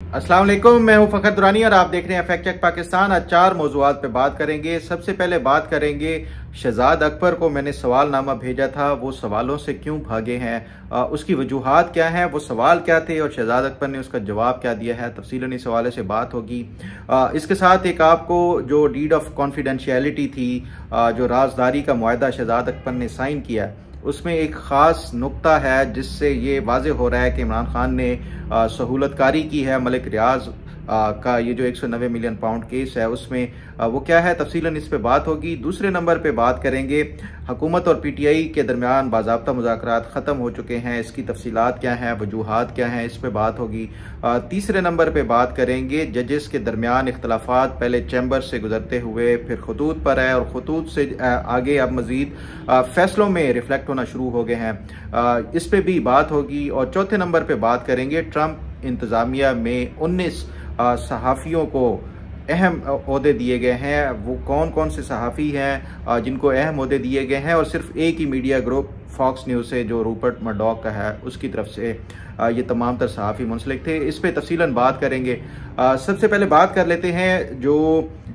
अस्सलाम वालेकुम, मैं हूं फ़खर दुरानी और आप देख रहे हैं फैक्ट चेक पाकिस्तान। आज 4 मौज़ूआत पे बात करेंगे। सबसे पहले बात करेंगे शहजाद अकबर को मैंने सवालनामा भेजा था, वो सवालों से क्यों भागे हैं, उसकी वजूहात क्या हैं, वो सवाल क्या थे और शहजाद अकबर ने उसका जवाब क्या दिया है। तफसीलन इस हवाले से बात होगी। इसके साथ एक आपको जो डीड ऑफ कॉन्फिडेंशियलिटी थी, जो राजदारी का मुआहदा शहजाद अकबर ने साइन किया, उसमें एक ख़ास नुक्ता है जिससे ये वाज़े हो रहा है कि इमरान खान ने सहूलतकारी की है। मलिक रियाज का ये जो 190 मिलियन पाउंड केस है उसमें वो क्या है, तफसीलन इस पे बात होगी। दूसरे नंबर पे बात करेंगे हुकूमत और पीटीआई के दरमियान बाज़ाब्ता मुज़ाकरात ख़त्म हो चुके हैं, इसकी तफसीलात क्या हैं, वजूहात क्या हैं, इस पे बात होगी। तीसरे नंबर पे बात करेंगे जजेस के दरमियान इख्तलाफात पहले चैम्बर से गुजरते हुए फिर खतूत पर है और खतूत से आगे अब मज़ीद फैसलों में रिफ्लेक्ट होना शुरू हो गए हैं, इस पे भी बात होगी। और चौथे नंबर पे बात करेंगे ट्रंप इंतज़ामिया में 19 सहाफ़ियों को अहम ओहदे दिए गए हैं। वो कौन कौन से सहाफ़ी हैं जिनको अहम ओहदे दिए गए हैं, और सिर्फ एक ही मीडिया ग्रुप फॉक्स न्यूज़ से जो रूपर्ट मर्डॉक का है उसकी तरफ से ये तमाम तर सहाफ़ी मुंसलिक थे। इस पे तफसीलन बात करेंगे। सबसे पहले बात कर लेते हैं जो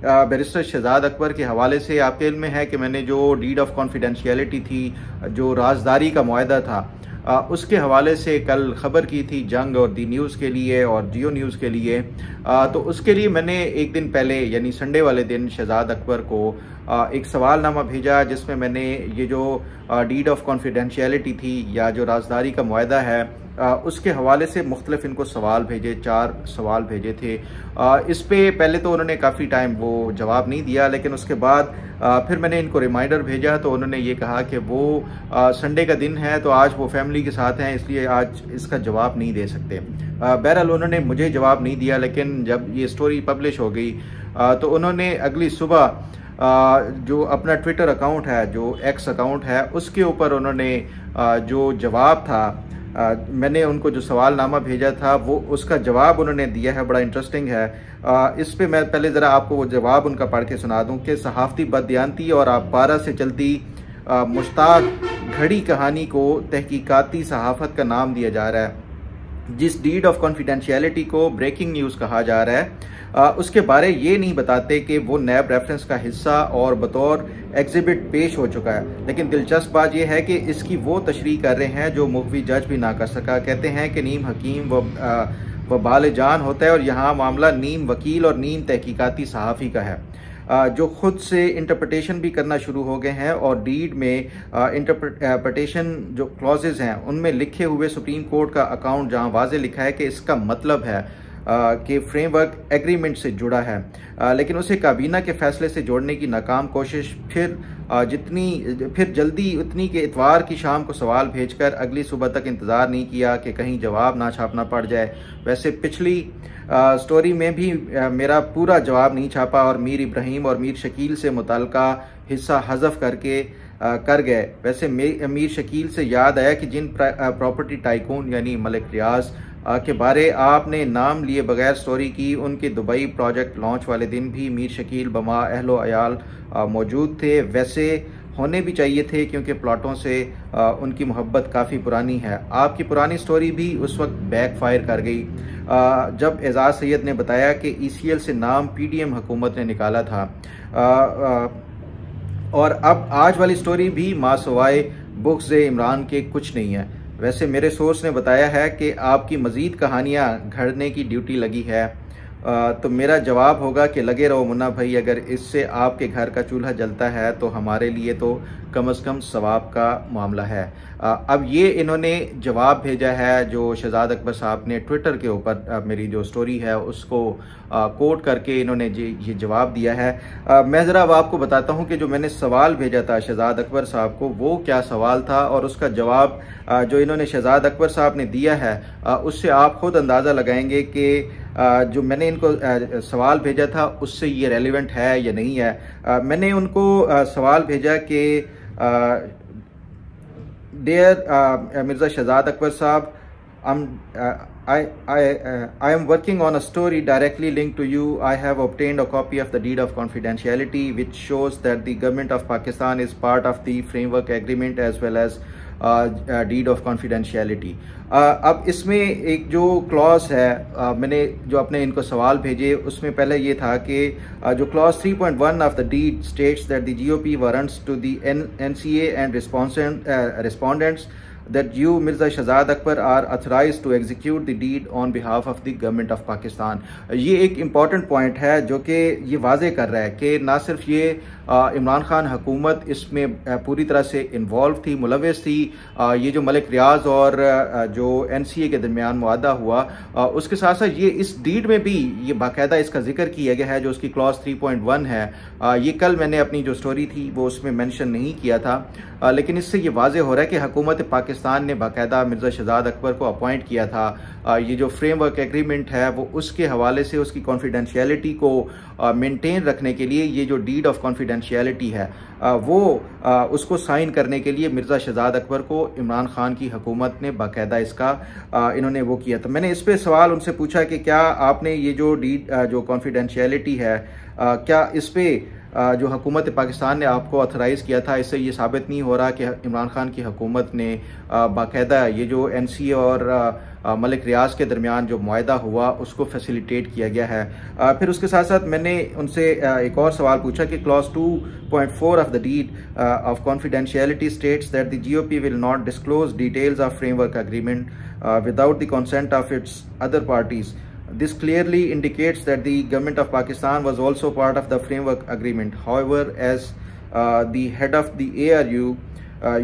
बैरिस्टर शहजाद अकबर के हवाले से। आपके इल्म में है कि मैंने जो डीड ऑफ कॉन्फिडेंशियलिटी थी, जो राजदारी का मुआहदा था, उसके हवाले से कल खबर की थी जंग और दी न्यूज़ के लिए और जियो न्यूज़ के लिए। तो उसके लिए मैंने एक दिन पहले यानी संडे वाले दिन शहजाद अकबर को एक सवालनामा भेजा जिसमें मैंने ये जो डीड ऑफ कॉन्फिडेंशियलिटी थी या जो राजदारी का मुआहदा है उसके हवाले से मुख्तलिफ इनको सवाल भेजे, 4 सवाल भेजे थे। इस पे पहले तो उन्होंने काफ़ी टाइम वो जवाब नहीं दिया, लेकिन उसके बाद फिर मैंने इनको रिमाइंडर भेजा तो उन्होंने ये कहा कि वो संडे का दिन है तो आज वो फैमिली के साथ हैं, इसलिए आज इसका जवाब नहीं दे सकते। बहरहाल उन्होंने मुझे जवाब नहीं दिया, लेकिन जब ये स्टोरी पब्लिश हो गई तो उन्होंने अगली सुबह जो अपना ट्विटर अकाउंट है, जो एक्स अकाउंट है, उसके ऊपर उन्होंने जो जवाब था, मैंने उनको जो सवालनामा भेजा था वो उसका जवाब उन्होंने दिया है। बड़ा इंटरेस्टिंग है। इस पे मैं पहले ज़रा आपको वो जवाब उनका पढ़ के सुना दूं कि सहाफ़ती बददियानती और अखबारा से चलती मुश्ताक घड़ी कहानी को तहकीकाती सहाफ़त का नाम दिया जा रहा है। जिस डीड ऑफ कॉन्फिडेंशियलिटी को ब्रेकिंग न्यूज़ कहा जा रहा है उसके बारे ये नहीं बताते कि वो नैब रेफरेंस का हिस्सा और बतौर एग्जिबिट पेश हो चुका है। लेकिन दिलचस्प बात यह है कि इसकी वो तशरीह कर रहे हैं जो मुख्वी जज भी ना कर सका। कहते हैं कि नीम हकीम व बाल जान होता है और यहाँ मामला नीम वकील और नीम तहकीकाती सहाफ़ी का है, जो खुद से इंटरप्रटेशन भी करना शुरू हो गए हैं। और डीड में इंटरप्रटेशन जो क्लॉजेज हैं उनमें लिखे हुए सुप्रीम कोर्ट का अकाउंट जहाँ वाज़े लिखा है कि इसका मतलब है कि फ्रेमवर्क एग्रीमेंट से जुड़ा है, लेकिन उसे काबीना के फैसले से जोड़ने की नाकाम कोशिश। फिर जल्दी उतनी के इतवार की शाम को सवाल भेजकर अगली सुबह तक इंतज़ार नहीं किया कि कहीं जवाब ना छापना पड़ जाए। वैसे पिछली स्टोरी में भी मेरा पूरा जवाब नहीं छापा और मीर इब्राहिम और मीर शकील से मुताल्लिका हिस्सा हज़फ करके कर गए। वैसे मीर शकील से याद आया कि जिन प्रॉपर्टी टाइकून यानी मलिक रियाज के बारे आपने नाम लिए बगैर स्टोरी की, उनके दुबई प्रोजेक्ट लॉन्च वाले दिन भी मीर शकील बमा अहलो अयाल मौजूद थे। वैसे होने भी चाहिए थे क्योंकि प्लाटों से उनकी मोहब्बत काफ़ी पुरानी है। आपकी पुरानी स्टोरी भी उस वक्त बैकफायर कर गई जब एजाज सैयद ने बताया कि ECL से नाम PDM हुकूमत ने निकाला था। और अब आज वाली स्टोरी भी मासवाए बुक्स इमरान के कुछ नहीं है। वैसे मेरे सोर्स ने बताया है कि आपकी मज़ीद कहानियाँ घड़ने की ड्यूटी लगी है, तो मेरा जवाब होगा कि लगे रहो मुन्ना भाई, अगर इससे आपके घर का चूल्हा जलता है तो हमारे लिए तो कम से कम सवाब का मामला है। अब ये इन्होंने जवाब भेजा है जो शहजाद अकबर साहब ने ट्विटर के ऊपर मेरी जो स्टोरी है उसको कोट करके इन्होंने ये जवाब दिया है। मैं ज़रा अब आपको बताता हूँ कि जो मैंने सवाल भेजा था शहजाद अकबर साहब को वो क्या सवाल था और उसका जवाब जो इन्होंने शहजाद अकबर साहब ने दिया है उससे आप खुद अंदाज़ा लगाएंगे कि जो मैंने इनको सवाल भेजा था उससे ये रेलिवेंट है या नहीं है। मैंने उनको सवाल भेजा कि डियर मिर्ज़ा शहजाद अकबर साहब, I am working on a story directly linked to you. I have obtained a copy of the deed of confidentiality which shows that the government of Pakistan is part of the framework agreement as well as deed of confidentiality. अब इसमें एक जो clause है, मैंने जो अपने इनको सवाल भेजे उसमें पहले ये था कि जो clause 3.1 of the deed states that the GOP warrants to the NCA and respondents that you, Mirza Shahzad Akbar, are authorized to execute the deed on behalf of the government of Pakistan। ये एक important point है जो कि ये वाजे कर रहा है कि ना सिर्फ ये इमरान खान हुकूमत इसमें पूरी तरह से इन्वॉल्व थी, मुलविस थी। ये जो मलिक रियाज और जो एनसीए के दरमियान मुआहदा हुआ, उसके साथ साथ ये इस डीड में भी ये बाकायदा इसका जिक्र किया गया है जो उसकी क्लॉज 3.1 है। ये कल मैंने अपनी जो स्टोरी थी वो उसमें मेंशन नहीं किया था, लेकिन इससे ये वाजे हो रहा है कि हुकूमत पाकिस्तान ने बाकायदा मिर्ज़ा शहजाद अकबर को अपॉइंट किया था। ये जो फ्रेमवर्क एग्रीमेंट है वो उसके हवाले से उसकी कॉन्फिडेंशियलिटी को मेंटेन रखने के लिए ये जो डीड ऑफ कॉन्फिडेंशियलिटी है वो उसको साइन करने के लिए मिर्ज़ा शहजाद अकबर को इमरान खान की हुकूमत ने बाकायदा इसका इन्होंने वो किया था। मैंने इस पे सवाल उनसे पूछा कि क्या आपने ये जो डीड जो कॉन्फिडेंशियलिटी है क्या इस पे जो हुकूमत पाकिस्तान ने आपको ऑथराइज़ किया था, इससे ये साबित नहीं हो रहा कि इमरान खान की हुकूमत ने बाकायदा ये जो एनसीए और मलिक रियाज के दरमियान जो मुआहदा हुआ उसको फैसिलिटेट किया गया है। फिर उसके साथ साथ मैंने उनसे एक और सवाल पूछा कि clause 2.4 of the deed of confidentiality states that the GOP will not disclose details of framework agreement without the consent of its other parties. This clearly indicates that the government of Pakistan was also part of the framework agreement. However, as the head of the ARU,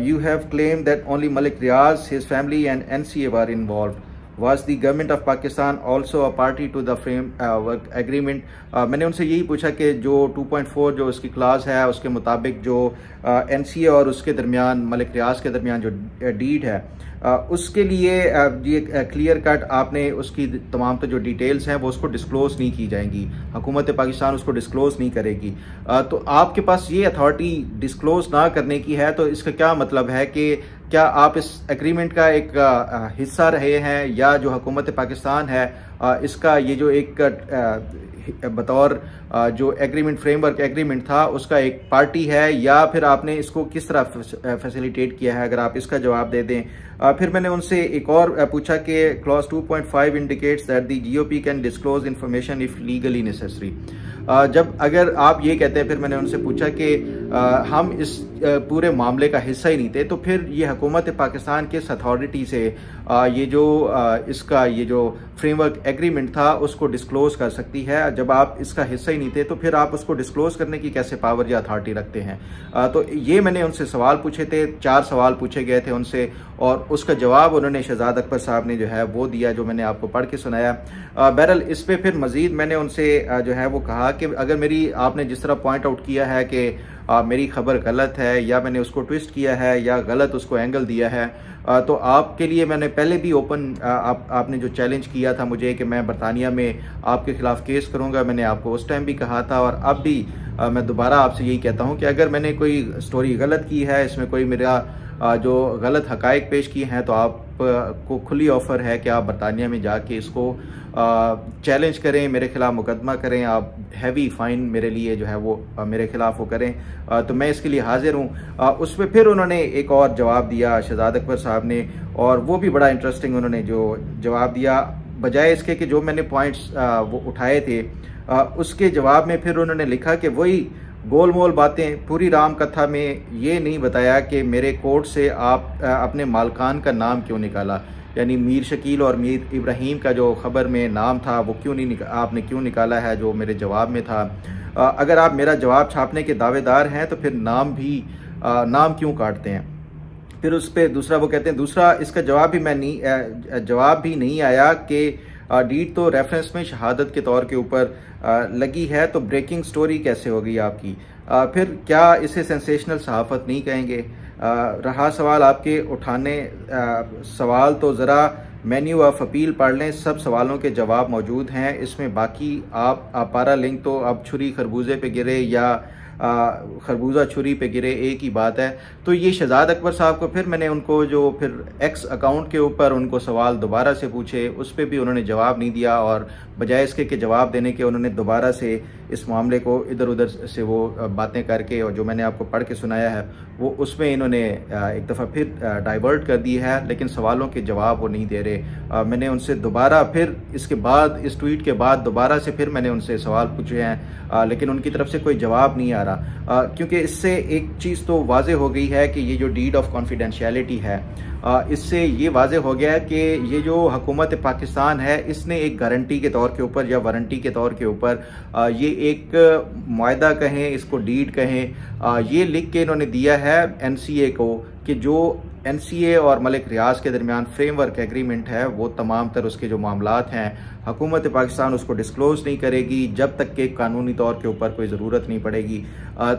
you have claimed that only Malik Riaz, his family and NCA were involved. Was the government of Pakistan also a party to the framework agreement? मैंने उनसे यही पूछा कि जो 2.4 जो उसकी class है उसके मुताबिक जो NCA और उसके दरमियान मलिक रियाज के दरमियान जो डीड है उसके लिए ये क्लियर कट आपने उसकी तमाम तो जो डिटेल्स हैं वो उसको डिस्क्लोज नहीं की जाएंगी, हुकूमत पाकिस्तान उसको डिस्क्लोज नहीं करेगी। तो आपके पास ये अथॉरिटी डिस्क्लोज ना करने की है, तो इसका क्या मतलब है कि क्या आप इस एग्रीमेंट का एक हिस्सा रहे हैं या जो हुकूमत पाकिस्तान है इसका ये जो एक बतौर जो एग्रीमेंट फ्रेमवर्क एग्रीमेंट था उसका एक पार्टी है, या फिर आपने इसको किस तरह फैसिलिटेट किया है? अगर आप इसका जवाब दे दें। फिर मैंने उनसे एक और पूछा कि clause 2.5 indicates that the GOP can disclose information if legally necessary. जब अगर आप ये कहते हैं, फिर मैंने उनसे पूछा कि हम इस पूरे मामले का हिस्सा ही नहीं थे, तो फिर ये हुकूमत पाकिस्तान के अथॉरिटी से ये जो इसका ये जो फ्रेमवर्क एग्रीमेंट था उसको डिस्क्लोज कर सकती है? जब आप इसका हिस्सा ही नहीं थे तो फिर आप उसको डिस्क्लोज करने की कैसे पावर या अथॉरिटी रखते हैं? तो ये मैंने उनसे सवाल पूछे थे, 4 सवाल पूछे गए थे उनसे, और उसका जवाब उन्होंने शहजाद अकबर साहब ने जो है वो दिया, जो मैंने आपको पढ़ के सुनाया। बहरहाल इस पे फिर मजीद मैंने उनसे जो है वो कहा कि अगर मेरी आपने जिस तरह पॉइंट आउट किया है कि मेरी खबर गलत है या मैंने उसको ट्विस्ट किया है या गलत उसको एंगल दिया है, तो आपके लिए मैंने पहले भी ओपन आपने जो चैलेंज किया था मुझे कि मैं बरतानिया में आपके खिलाफ केस करूंगा, मैंने आपको उस टाइम भी कहा था और अब भी मैं दोबारा आपसे यही कहता हूं कि अगर मैंने कोई स्टोरी गलत की है, इसमें कोई मेरा जो गलत हकायक पेश किए हैं, तो आपको खुली ऑफ़र है कि आप बरतानिया में जाके इसको चैलेंज करें, मेरे खिलाफ मुकदमा करें, आप हैवी फाइन मेरे लिए जो है वो मेरे खिलाफ वो करें, तो मैं इसके लिए हाजिर हूँ। उस पर फिर उन्होंने एक और जवाब दिया शहजाद अकबर साहब ने, और वो भी बड़ा इंटरेस्टिंग उन्होंने जो जवाब दिया, बजाय इसके कि जो मैंने पॉइंट्स वो उठाए थे उसके जवाब में फिर उन्होंने लिखा कि वही गोल मोल बातें, पूरी राम कथा में ये नहीं बताया कि मेरे कोर्ट से आप अपने मालकान का नाम क्यों निकाला, यानी मीर शकील और मीर इब्राहिम का जो खबर में नाम था वो क्यों नहीं आपने क्यों निकाला है जो मेरे जवाब में था। अगर आप मेरा जवाब छापने के दावेदार हैं तो फिर नाम क्यों काटते हैं? फिर उस पर दूसरा वो कहते हैं, दूसरा इसका जवाब भी नहीं आया कि डीड तो रेफरेंस में शहादत के तौर के ऊपर लगी है, तो ब्रेकिंग स्टोरी कैसे होगी आपकी? फिर क्या इसे सेंसेशनल सहाफत नहीं कहेंगे? रहा सवाल आपके उठाने सवाल, तो ज़रा मेन्यू ऑफ अपील पढ़ लें, सब सवालों के जवाब मौजूद हैं इसमें। बाकी आप पारा लिंक तो अब छुरी खरबूजे पे गिरे या खरबूजा छुरी पे गिरे, एक ही बात है। तो ये शहजाद अकबर साहब को फिर मैंने उनको जो फिर एक्स अकाउंट के ऊपर उनको सवाल दोबारा से पूछे, उस पर भी उन्होंने जवाब नहीं दिया, और बजाय इसके कि जवाब देने के उन्होंने दोबारा से इस मामले को इधर उधर से वो बातें करके, और जो मैंने आपको पढ़ के सुनाया है वो उसमें इन्होंने एक दफ़ा फिर डाइवर्ट कर दी है, लेकिन सवालों के जवाब वो नहीं दे रहे। मैंने उनसे दोबारा फिर इसके बाद, इस ट्वीट के बाद दोबारा से फिर मैंने उनसे सवाल पूछे हैं, लेकिन उनकी तरफ से कोई जवाब नहीं आ रहा, क्योंकि इससे एक चीज़ तो वाज़े हो गई है कि ये जो डीड ऑफ कॉन्फिडेंशियलिटी है, इससे ये वाज़े हो गया है कि ये जो हुकूमत पाकिस्तान है इसने एक गारंटी के तौर के ऊपर या वारंटी के तौर के ऊपर ये एक मुआहदा कहें, इसको डीड कहें, ये लिख के इन्होंने दिया है NCA को कि जो NCA और मलिक रियाज के दरमियान फ्रेमवर्क एग्रीमेंट है वो तमाम तर उसके जो मामलात हैं हुकूमत पाकिस्तान उसको डिस्क्लोज नहीं करेगी जब तक कि कानूनी तौर के ऊपर कोई ज़रूरत नहीं पड़ेगी।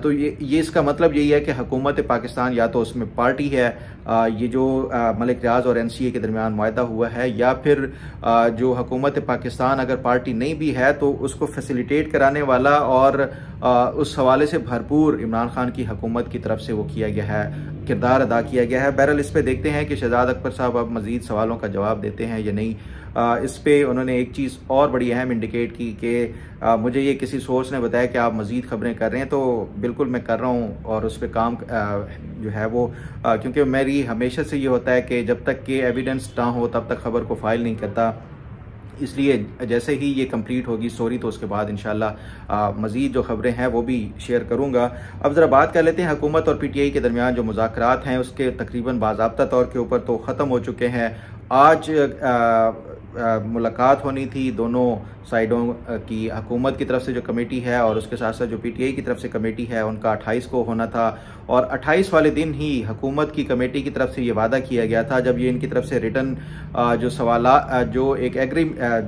तो ये इसका मतलब यही है कि हुकूमत पाकिस्तान या तो उसमें पार्टी है, ये जो मलिक रियाज और NCA के दरमियान मुआहदा हुआ है, या फिर जो हुकूमत पाकिस्तान अगर पार्टी नहीं भी है तो उसको फैसिलिटेट कराने वाला और उस हवाले से भरपूर इमरान खान की हुकूमत की तरफ से वो किया गया है, किरदार अदा किया गया है। बहरहाल इस पे देखते हैं कि शहजाद अकबर साहब अब मज़ीद सवालों का जवाब देते हैं या नहीं। इस पे उन्होंने एक चीज़ और बड़ी अहम इंडिकेट की कि मुझे ये किसी सोर्स ने बताया कि आप मज़ीद खबरें कर रहे हैं, तो बिल्कुल मैं कर रहा हूँ और उस पर काम जो है वो क्योंकि मेरी हमेशा से ये होता है कि जब तक कि एविडेंस ना हो तब तक खबर को फाइल नहीं करता, इसलिए जैसे ही ये कंप्लीट होगी स्टोरी तो उसके बाद इंशाल्लाह मज़ीद जो खबरें हैं वो भी शेयर करूंगा। अब ज़रा बात कर लेते हैं हुकूमत और PTI के दरमियान जो मुज़ाकरात हैं उसके तकरीबन बाज़ाब्ता तौर के ऊपर तो ख़त्म हो चुके हैं। आज मुलाकात होनी थी दोनों साइडों की, हुकूमत की तरफ से जो कमेटी है और उसके साथ साथ जो PTI की तरफ से कमेटी है उनका 28 को होना था, और 28 वाले दिन ही हुकूमत की कमेटी की तरफ से ये वादा किया गया था जब ये इनकी तरफ से रिटर्न जो सवाल जो एक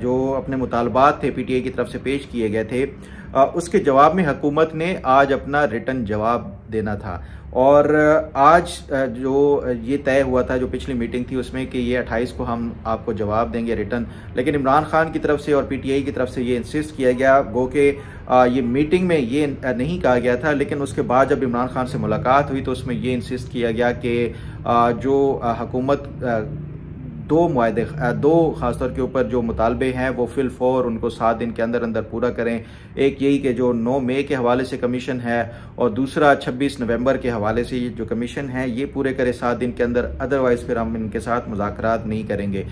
जो अपने मुतालबात थे PTI की तरफ से पेश किए गए थे उसके जवाब में हुकूमत ने आज अपना रिटर्न जवाब देना था। और आज जो ये तय हुआ था जो पिछली मीटिंग थी उसमें कि ये 28 को हम आपको जवाब देंगे रिटर्न, लेकिन इमरान खान की तरफ से और PTI की तरफ से ये इंसिस्ट किया गया, गो के ये मीटिंग में ये नहीं कहा गया था, लेकिन उसके बाद जब इमरान खान से मुलाकात हुई तो उसमें ये इंसिस्ट किया गया कि जो हुकूमत दो खासतौर के ऊपर जो मुतालबे हैं वो फिल फौर उनको 7 दिन के अंदर अंदर पूरा करें। एक यही कि जो 9 मई के हवाले से कमीशन है और दूसरा 26 नवंबर के हवाले से जो कमीशन है ये पूरे करे 7 दिन के अंदर, अदरवाइज़ फिर हम इनके साथ मुज़ाकरात नहीं करेंगे।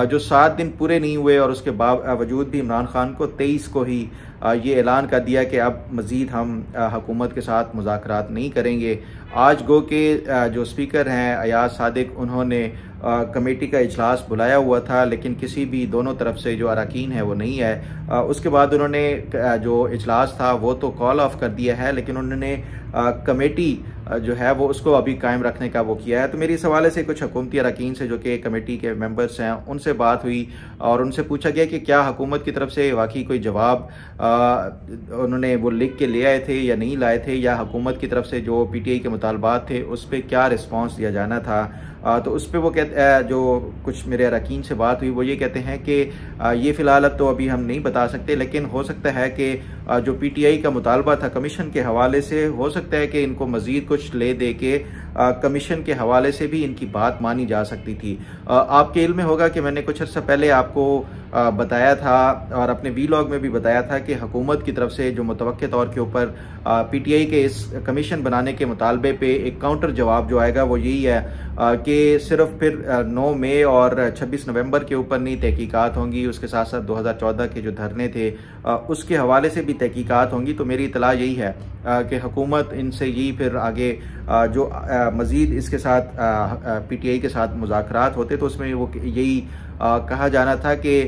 जो 7 दिन पूरे नहीं हुए और उसके बावजूद भी इमरान खान को 23 को ही ये ऐलान कर दिया कि अब मज़ीद हम हुकूमत के साथ मुज़ाकरात नहीं करेंगे। आज गो के जो स्पीकर हैं अयाज सादिक उन्होंने कमेटी का इजलास बुलाया हुआ था, लेकिन किसी भी दोनों तरफ से जो अरकान है वो नहीं है। उसके बाद उन्होंने जो इजलास था वो तो कॉल ऑफ कर दिया है, लेकिन उन्होंने कमेटी जो है वो उसको अभी कायम रखने का वो किया है। तो मेरी इस हवाले से कुछ हुकूमती अरकान से जो कि कमेटी के मेंबर्स हैं उनसे बात हुई और उनसे पूछा गया कि क्या हुकूमत की तरफ से वाकई कोई जवाब उन्होंने वो लिख के ले आए थे या नहीं लाए थे, या हुकूमत की तरफ से जो PTI के मुतालबात थे उस पर क्या रिस्पॉन्स दिया जाना था। तो उस पर वो कहते जो कुछ मेरे अरकान से बात हुई वो ये कहते हैं कि ये फ़िलहाल अब तो अभी हम नहीं बता सकते, लेकिन हो सकता है कि जो PTI का मुतालबा था कमीशन के हवाले से, हो सकता है कि इनको मज़ीद कुछ ले दे के कमीशन के हवाले से भी इनकी बात मानी जा सकती थी। आपके इल्म में होगा कि मैंने कुछ अर्सा पहले आपको बताया था और अपने वीलॉग में भी बताया था कि हुकूमत की तरफ से जो मुतवक्के तौर के ऊपर PTI के इस कमीशन बनाने के मुतालबे पे एक काउंटर जवाब जो आएगा वो यही है कि सिर्फ फिर 9 मई और 26 नवंबर के ऊपर नहीं तहकीकात होंगी, उसके साथ साथ 2014 के जो धरने थे उसके हवाले से भी तहकीकात होंगी। तो मेरी इतला यही है कि हुकूमत इनसे यही फिर आगे जो मज़ीद इसके साथ PTI के साथ मुज़ाकरात होते तो उसमें वो यही कहा जाना था कि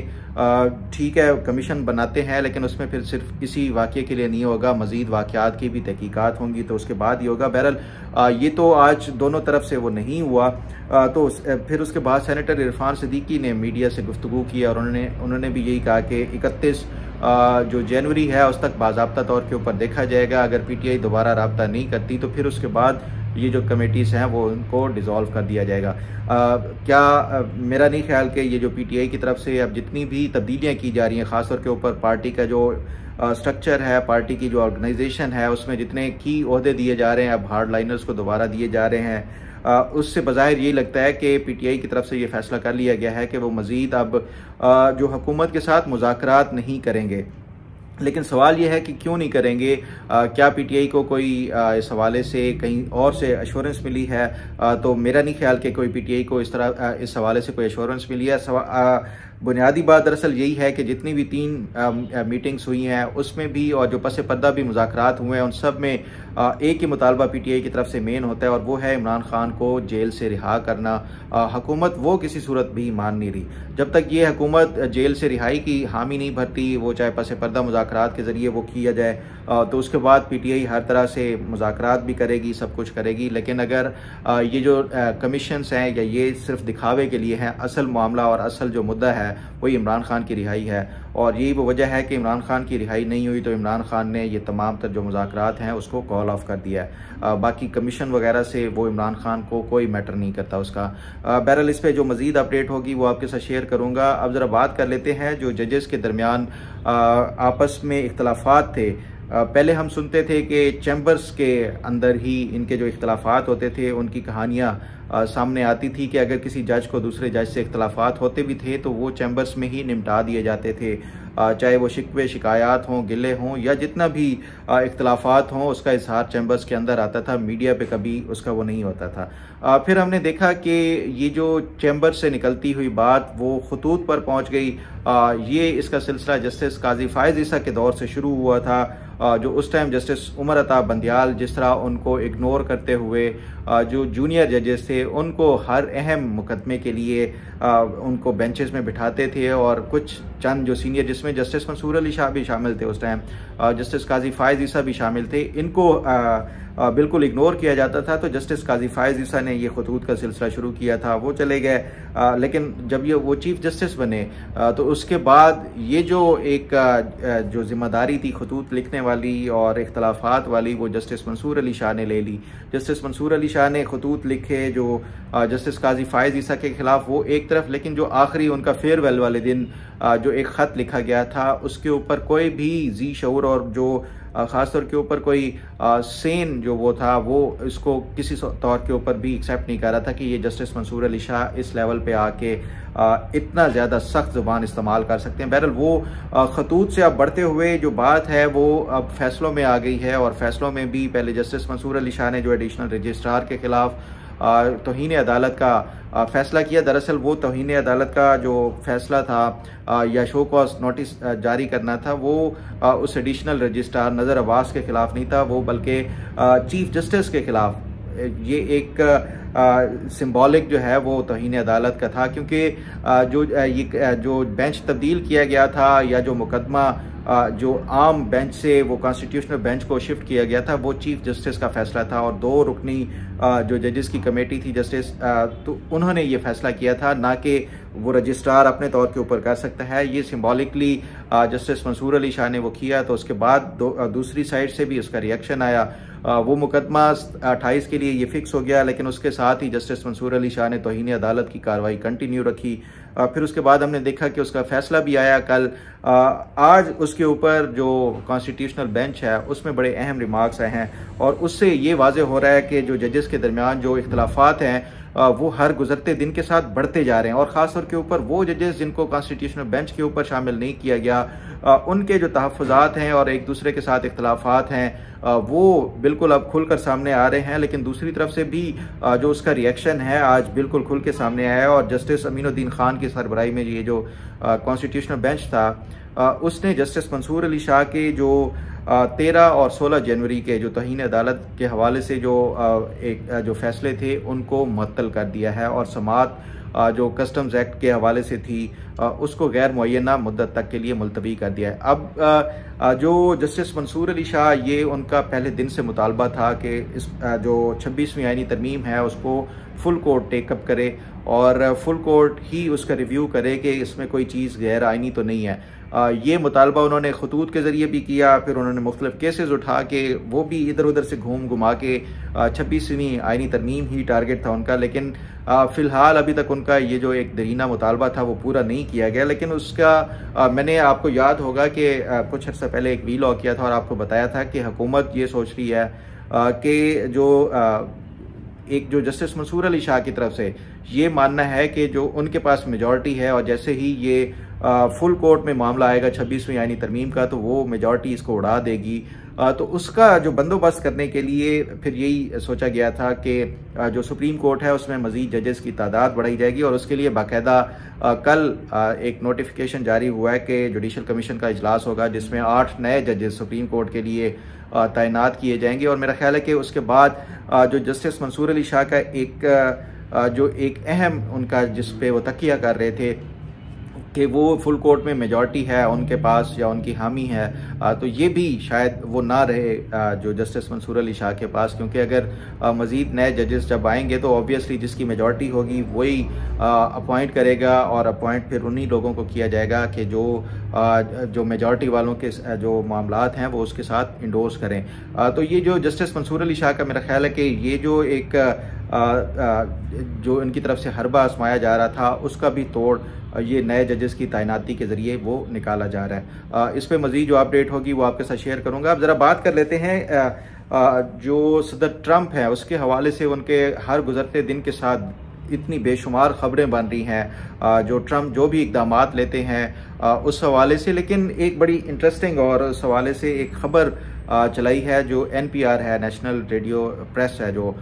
ठीक है कमीशन बनाते हैं लेकिन उसमें फिर सिर्फ इसी वाक़े के लिए नहीं होगा, मज़ीद वाक़यात की भी तहकीकात होंगी तो उसके बाद ही होगा। बहरहाल ये तो आज दोनों तरफ से वो नहीं हुआ। तो फिर उसके बाद सेनेटर इरफान सिद्दीकी ने मीडिया से गुफ्तगू की और उन्होंने भी यही कहा कि 31 जो जनवरी है उस तक बाज़ाब्ता तौर के ऊपर देखा जाएगा। अगर PTI दोबारा राब्ता नहीं करती तो फिर उसके बाद ये जो कमेटीज़ हैं वो उनको डिज़ोल्व कर दिया जाएगा। मेरा नहीं ख्याल कि ये जो PTI की तरफ से अब जितनी भी तब्दीलियाँ की जा रही हैं, ख़ासतौर के ऊपर पार्टी का जो स्ट्रक्चर है, पार्टी की जो ऑर्गेनाइजेशन है उसमें जितने की ओहदे दिए जा रहे हैं, अब हार्ड लाइनर्स को दोबारा दिए जा रहे हैं, उससे बज़ाहिर यही लगता है कि PTI की तरफ से ये फैसला कर लिया गया है कि वो मज़ीद अब जो हुकूमत के साथ मुज़ाकरात नहीं करेंगे। लेकिन सवाल यह है कि क्यों नहीं करेंगे। क्या पीटीआई को कोई इस हवाले से कहीं और से एश्योरेंस मिली है? तो मेरा नहीं ख्याल कि कोई पीटीआई को इस तरह इस हवाले से कोई एश्योरेंस मिली है। बुनियादी बात दरअसल यही है कि जितनी भी 3 मीटिंग्स हुई हैं उसमें भी, और जो पस पर्दा भी मुज़ाकरात हुए हैं, उन सब में एक ही मुतालबा पीटीआई की तरफ से मेन होता है, और वो है इमरान खान को जेल से रिहा करना। हुकूमत वो किसी सूरत भी मान नहीं रही। जब तक ये हुकूमत जेल से रिहाई की हामी नहीं भरती, वो चाहे पस पर्दा मुज़ाकरात के ज़रिए वो किया जाए, तो उसके बाद पीटीआई हर तरह से मुज़ाकरात भी करेगी, सब कुछ करेगी। लेकिन अगर ये जो कमीशंस हैं या ये सिर्फ दिखावे के लिए हैं, असल मामला और असल जो मुद्दा है वही इमरान खान की रिहाई है, और यही वो वजह है कि इमरान खान की रिहाई नहीं हुई तो इमरान खान ने ये तमाम तर जो मुज़ाकरात हैं उसको कॉल ऑफ कर दिया है। बाकी कमीशन वगैरह से वो इमरान खान को कोई मैटर नहीं करता उसका। बहरहाल इस पर जो मज़ीद अपडेट होगी वो आपके साथ शेयर करूँगा। अब ज़रा बात कर लेते हैं जो जजेस के दरमियान आपस में इख्तलाफात थे। पहले हम सुनते थे कि चैम्बर्स के अंदर ही इनके जो इख्तलाफात होते थे उनकी कहानियाँ सामने आती थी कि अगर किसी जज को दूसरे जज से इख्तलाफात होते भी थे तो वो चैम्बर्स में ही निपटा दिए जाते थे, चाहे वो शिकवे शिकायत हों, गिले हों, या जितना भी इख्तलाफात हों उसका इजहार चैम्बर्स के अंदर आता था, मीडिया पे कभी उसका वो नहीं होता था। फिर हमने देखा कि ये जो चैम्बर से निकलती हुई बात वो खतूत पर पहुँच गई। ये इसका सिलसिला जस्टिस काजी फायज़ ईसा के दौर से शुरू हुआ था, जो उस टाइम जस्टिस उमर अता बंदियाल जिस तरह उनको इग्नोर करते हुए जो जूनियर जजेस थे उनको हर अहम मुकदमे के लिए उनको बेंचेस में बिठाते थे, और कुछ चंद जो सीनियर, जिसमें जस्टिस मंसूर अली शाह भी शामिल थे उस टाइम, जस्टिस काजी फायज़ ईसा भी शामिल थे, इनको बिल्कुल इग्नोर किया जाता था। तो जस्टिस काजी फायज़ ईसा ने ये खतूत का सिलसिला शुरू किया था, वो चले गए। लेकिन जब ये वो चीफ जस्टिस बने तो उसके बाद ये जो एक जो जिम्मेदारी थी खतूत लिखने वाली और इख्तलाफात वाली, वो जस्टिस मंसूर अली शाह ने ले ली। जस्टिस मंसूर अली शाह ने खतूत लिखे जो जस्टिस काजी फायज़ ईसा के खिलाफ, वो एक तरफ, लेकिन जो आखिरी उनका फेयरवेल वाले दिन जो एक ख़त लिखा गया था उसके ऊपर कोई भी जी शऊर और जो ख़ासतौर के ऊपर कोई सेन जो वो था वो इसको किसी तौर के ऊपर भी एक्सेप्ट नहीं कर रहा था कि ये जस्टिस मंसूर अली शाह इस लेवल पे आके इतना ज़्यादा सख्त ज़ुबान इस्तेमाल कर सकते हैं। बहरहाल वो खतूत से अब बढ़ते हुए जो बात है वो अब फैसलों में आ गई है, और फैसलों में भी पहले जस्टिस मंसूर अली शाह ने जो एडिशनल रजिस्ट्रार के खिलाफ तौहीन अदालत का फैसला किया। दरअसल वो तौहीन अदालत का जो फैसला था या शो कॉज नोटिस जारी करना था, वो उस एडिशनल रजिस्ट्रार नज़र अब्बास के खिलाफ नहीं था, वो बल्कि चीफ जस्टिस के खिलाफ ये एक सिंबॉलिक जो है वो तौहीन अदालत का था, क्योंकि जो बेंच तब्दील किया गया था या जो मुकदमा जो आम बेंच से वो कॉन्स्टिट्यूशनल बेंच को शिफ्ट किया गया था, वो चीफ जस्टिस का फैसला था, और 2 रुकनी जो जजेस की कमेटी थी जस्टिस, तो उन्होंने ये फैसला किया था, ना कि वो रजिस्ट्रार अपने तौर के ऊपर कर सकता है। ये सिंबॉलिकली जस्टिस मंसूर अली शाह ने वो किया, तो उसके बाद दूसरी साइड से भी उसका रिएक्शन आया। वो मुकदमा 28 के लिए ये फिक्स हो गया, लेकिन उसके साथ ही जस्टिस मंसूर अली शाह ने तौहीन अदालत की कार्रवाई कंटिन्यू रखी। फिर उसके बाद हमने देखा कि उसका फैसला भी आया कल। आज उसके ऊपर जो कॉन्स्टिट्यूशनल बेंच है उसमें बड़े अहम रिमार्क्स आए हैं, और उससे ये वाज़े हो रहा है कि जो जजेस के दरमियान जो इख्तलाफात हैं वो हर गुजरते दिन के साथ बढ़ते जा रहे हैं, और ख़ास तौर के ऊपर वो जजेस जिनको कॉन्स्टिट्यूशनल बेंच के ऊपर शामिल नहीं किया गया, उनके जो तहफ़्फ़ुज़ात हैं और एक दूसरे के साथ इख्तलाफात हैं वो बिल्कुल अब खुलकर सामने आ रहे हैं। लेकिन दूसरी तरफ से भी जो उसका रिएक्शन है आज बिल्कुल खुल के सामने आया है, और जस्टिस अमीनुद्दीन खान की सरबराही में ये जो कॉन्स्टिट्यूशनल बेंच था उसने जस्टिस मंसूर अली शाह के जो 13 और 16 जनवरी के जो तौहीन अदालत के हवाले से जो फैसले थे उनको मुअत्तल कर दिया है, और समात जो कस्टम्स एक्ट के हवाले से थी उसको गैर मुअय्यना मुद्दत तक के लिए मुलतवी कर दिया है। अब जो जस्टिस मंसूर अली शाह, ये उनका पहले दिन से मुतालबा था कि इस जो 26वीं आईनी तरमीम है उसको फुल कोर्ट टेकअप करे, और फुल कोर्ट ही उसका रिव्यू करे कि इसमें कोई चीज़ गैर आईनी तो नहीं है। ये मुतालबा उन्होंने खतूत के ज़रिए भी किया, फिर उन्होंने मुख्तलिफ केसेस उठा के वो भी इधर उधर से घुमा के 26वीं आईनी तरमीम ही टारगेट था उनका। लेकिन फ़िलहाल अभी तक उनका ये जो एक दरीना मुतालबा था वो पूरा नहीं किया गया। लेकिन उसका मैंने, आपको याद होगा कि कुछ अर्सा पहले एक वीलॉग किया था और आपको बताया था कि हुकूमत ये सोच रही है कि जो जस्टिस मंसूर अली शाह की तरफ से ये मानना है कि जो उनके पास मेजॉरिटी है, और जैसे ही ये फुल कोर्ट में मामला आएगा 26वीं आईनी तरमीम का, तो वो मेजॉरिटी इसको उड़ा देगी। तो उसका जो बंदोबस्त करने के लिए फिर यही सोचा गया था कि जो सुप्रीम कोर्ट है उसमें मजीद जजेस की तादाद बढ़ाई जाएगी, और उसके लिए बाकायदा कल एक नोटिफिकेशन जारी हुआ है कि जुडिशल कमीशन का इजलास होगा जिसमें 8 नए जजेस सुप्रीम कोर्ट के लिए तैनात किए जाएंगे। और मेरा ख्याल है कि उसके बाद जो जस्टिस मंसूर अली शाह का एक अहम उनका जिस पे वो तकिया कर रहे थे कि वो फुल कोर्ट में मेजॉरिटी है उनके पास या उनकी हामी है, तो ये भी शायद वो ना रहे जो जस्टिस मंसूर अली शाह के पास, क्योंकि अगर मज़ीद नए जजेस जब आएंगे तो ऑब्वियसली जिसकी मेजॉरिटी होगी वही अपॉइंट करेगा, और अपॉइंट फिर उन्हीं लोगों को किया जाएगा कि जो मेजॉरिटी वालों के जो मामलात हैं वो उसके साथ इंडोर्स करें। तो ये जो जस्टिस मंसूर अली शाह का मेरा ख्याल है कि ये जो एक जो इनकी तरफ से हरबा आजमाया जा रहा था उसका भी तोड़ ये नए जजेस की तैनाती के ज़रिए वो निकाला जा रहा है। इस पर मज़ीद जो अपडेट होगी वो आपके साथ शेयर करूँगा। अब ज़रा बात कर लेते हैं जो सदर ट्रंप है उसके हवाले से। उनके हर गुजरते दिन के साथ इतनी बेशुमार खबरें बन रही हैं जो ट्रंप जो भी इक़दामात लेते हैं उस हवाले से, लेकिन एक बड़ी इंटरेस्टिंग और उस हवाले से एक खबर चलाई है जो NPR है, नेशनल रेडियो प्रेस है, जो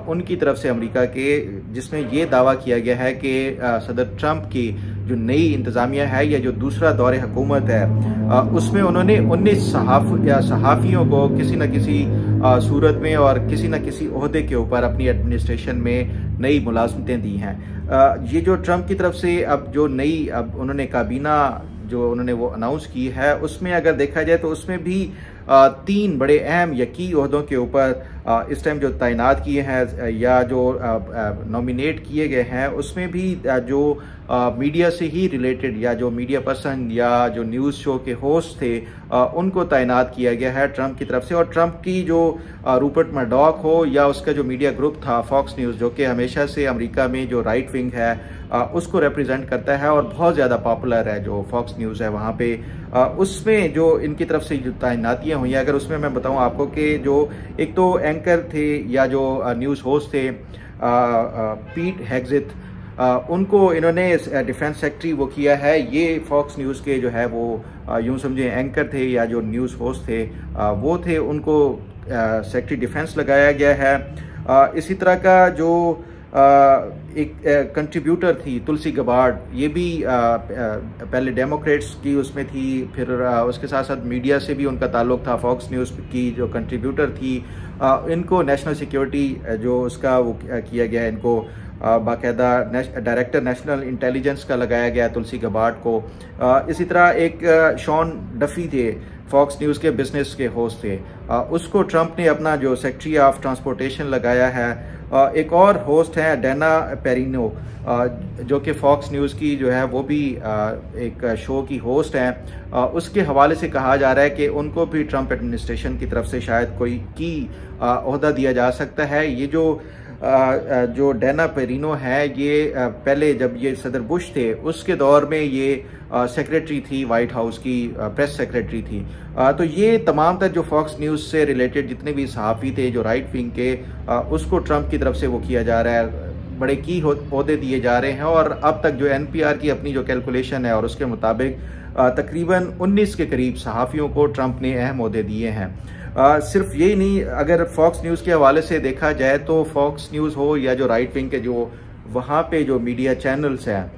उनकी तरफ से अमेरिका के, जिसमें ये दावा किया गया है कि सदर ट्रंप की जो नई इंतज़ामिया है या जो दूसरा दौरे हुकूमत है उसमें उन्होंने 19 सहाफ़ियों को किसी न किसी सूरत में और किसी न किसी ओहदे के ऊपर अपनी एडमिनिस्ट्रेशन में नई मुलाजमतें दी हैं। ये जो ट्रंप की तरफ से अब जो नई अब उन्होंने काबीना जो उन्होंने वो अनाउंस की है उसमें अगर देखा जाए तो उसमें भी 3 बड़े अहम या की ओहदों के ऊपर इस टाइम जो तैनात किए हैं या जो नॉमिनेट किए गए हैं उसमें भी जो मीडिया से ही रिलेटेड या जो मीडिया पर्सन या जो न्यूज़ शो के होस्ट थे उनको तैनात किया गया है ट्रंप की तरफ से। और ट्रंप की जो रूपर्ट मर्डॉक हो या उसका जो मीडिया ग्रुप था फॉक्स न्यूज़, जो कि हमेशा से अमेरिका में जो राइट विंग है उसको रिप्रेजेंट करता है और बहुत ज़्यादा पॉपुलर है जो फॉक्स न्यूज़ है वहाँ पे, उसमें जो इनकी तरफ से जो तैनातियाँ हुई हैं, अगर उसमें मैं बताऊँ आपको कि जो एक तो एंकर थे या जो न्यूज़ होस्ट थे पीट हेग्जिथ, उनको इन्होंने डिफेंस सेक्रेटरी वो किया है। ये फॉक्स न्यूज़ के जो है वो यूँ समझे एंकर थे या जो न्यूज़ होस्ट थे वो थे, उनको सेक्रेटरी डिफेंस लगाया गया है। इसी तरह का जो एक कंट्रीब्यूटर थी तुलसी गबार्ड, ये भी पहले डेमोक्रेट्स की उसमें थी, फिर उसके साथ साथ मीडिया से भी उनका ताल्लुक था। फॉक्स न्यूज़ की जो कंट्रीब्यूटर थी इनको नेशनल सिक्योरिटी जो उसका वो किया गया है, इनको बाकायदा डायरेक्टर नेशनल इंटेलिजेंस का लगाया गया तुलसी गबार्ड को। इसी तरह एक शॉन डफी थे, फॉक्स न्यूज़ के बिजनेस के होस्ट थे, उसको ट्रंप ने अपना जो सेक्रेटरी ऑफ ट्रांसपोर्टेशन लगाया है। एक और होस्ट है डेना पेरिनो जो कि फॉक्स न्यूज़ की जो है वो भी एक शो की होस्ट हैं। उसके हवाले से कहा जा रहा है कि उनको भी ट्रंप एडमिनिस्ट्रेशन की तरफ से शायद कोई की ओहदा दिया जा सकता है। ये जो डेना पेरिनो है ये पहले जब ये सदर बुश थे उसके दौर में ये सेक्रेटरी थी, वाइट हाउस की प्रेस सेक्रेटरी थी। तो ये तमाम तर जो फॉक्स न्यूज़ से रिलेटेड जितने भी सहाफ़ी थे जो राइट विंग के, उसको ट्रंप की तरफ से वो किया जा रहा है, बड़े की ओहदे दिए जा रहे हैं। और अब तक जो NPR की अपनी जो कैलकुलेशन है और उसके मुताबिक तकरीबन 19 के करीब सहाफ़ियों को ट्रंप ने अहम ओहदे दिए हैं। सिर्फ यही नहीं, अगर फॉक्स न्यूज़ के हवाले से देखा जाए तो फॉक्स न्यूज़ हो या जो राइट विंग के जो वहाँ पे जो मीडिया चैनल्स हैं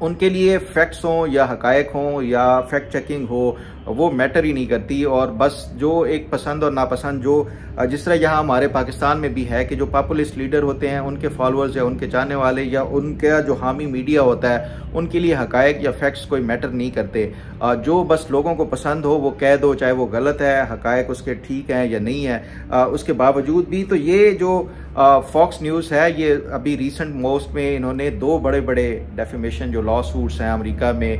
उनके लिए फैक्ट्स हों या हकायक हों या फैक्ट चेकिंग हो वो मैटर ही नहीं करती, और बस जो एक पसंद और नापसंद जो जिस तरह यहाँ हमारे पाकिस्तान में भी है कि जो पॉपुलिस्ट लीडर होते हैं उनके फॉलोअर्स या उनके चाहने वाले या उनका जो हामी मीडिया होता है उनके लिए हकायक या फैक्ट्स कोई मैटर नहीं करते। जो बस लोगों को पसंद हो वो कह दो, चाहे वो गलत है, हकायक उसके ठीक हैं या नहीं है। उसके बावजूद भी तो ये जो फॉक्स न्यूज़ है ये अभी रिसेंट मोस्ट में इन्होंने 2 बड़े बड़े डेफेमेशन जो लॉ सूट्स हैं अमेरिका में,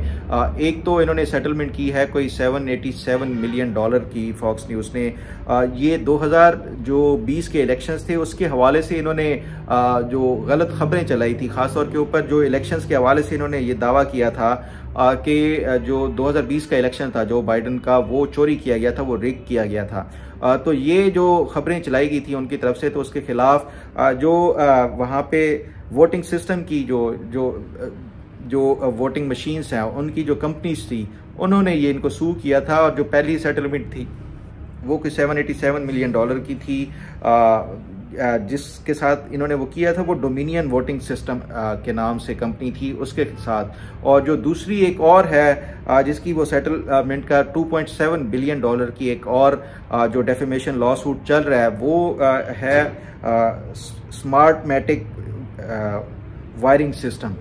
एक तो इन्होंने सेटलमेंट की है कोई $787 मिलियन की फॉक्स न्यूज़ ने। ये 2020 के इलेक्शंस थे उसके हवाले से इन्होंने जो गलत खबरें चलाई थी, ख़ासतौर के ऊपर जो इलेक्शंस के हवाले से इन्होंने ये दावा किया था कि जो 2020 का इलेक्शन था जो बाइडन का वो चोरी किया गया था, वो रिग किया गया था। तो ये जो खबरें चलाई गई थी उनकी तरफ से, तो उसके खिलाफ जो वहाँ पे वोटिंग सिस्टम की जो जो वोटिंग मशीन्स हैं उनकी जो कंपनीज थी उन्होंने ये इनको सू किया था, और जो पहली सेटलमेंट थी वो कोई $787 मिलियन की थी, जिसके साथ इन्होंने वो किया था वो डोमिनियन वोटिंग सिस्टम के नाम से कंपनी थी उसके साथ। और जो दूसरी एक और है जिसकी वो सेटलमेंट का $2.7 बिलियन की एक और जो डेफेमेशन लॉ सूट चल रहा है वो है स्मार्टमैटिक वायरिंग सिस्टम।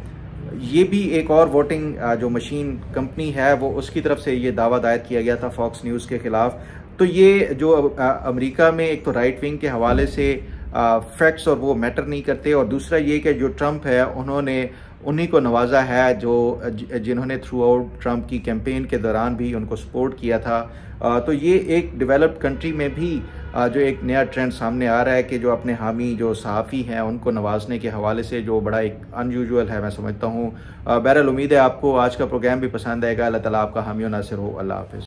ये भी एक और वोटिंग जो मशीन कंपनी है वो उसकी तरफ से ये दावा दायर किया गया था फॉक्स न्यूज़ के खिलाफ। तो ये जो अमेरिका में एक तो राइट विंग के हवाले से फैक्ट्स और वो मैटर नहीं करते, और दूसरा ये कि जो ट्रंप है उन्होंने उन्हीं को नवाजा है जो जिन्होंने थ्रू आउट ट्रंप की कैंपेन के दौरान भी उनको सपोर्ट किया था। तो ये एक डेवलप्ड कंट्री में भी जो एक नया ट्रेंड सामने आ रहा है कि जो अपने हामी जो सहाफ़ी हैं उनको नवाजने के हवाले से जो बड़ा एक अनयूजुअल है मैं समझता हूँ। बहरहाल उम्मीद है आपको आज का प्रोग्राम भी पसंद आएगा। अल्लाह ताला आपका हामी और नासिर हो। अल्लाह हाफ़िज़।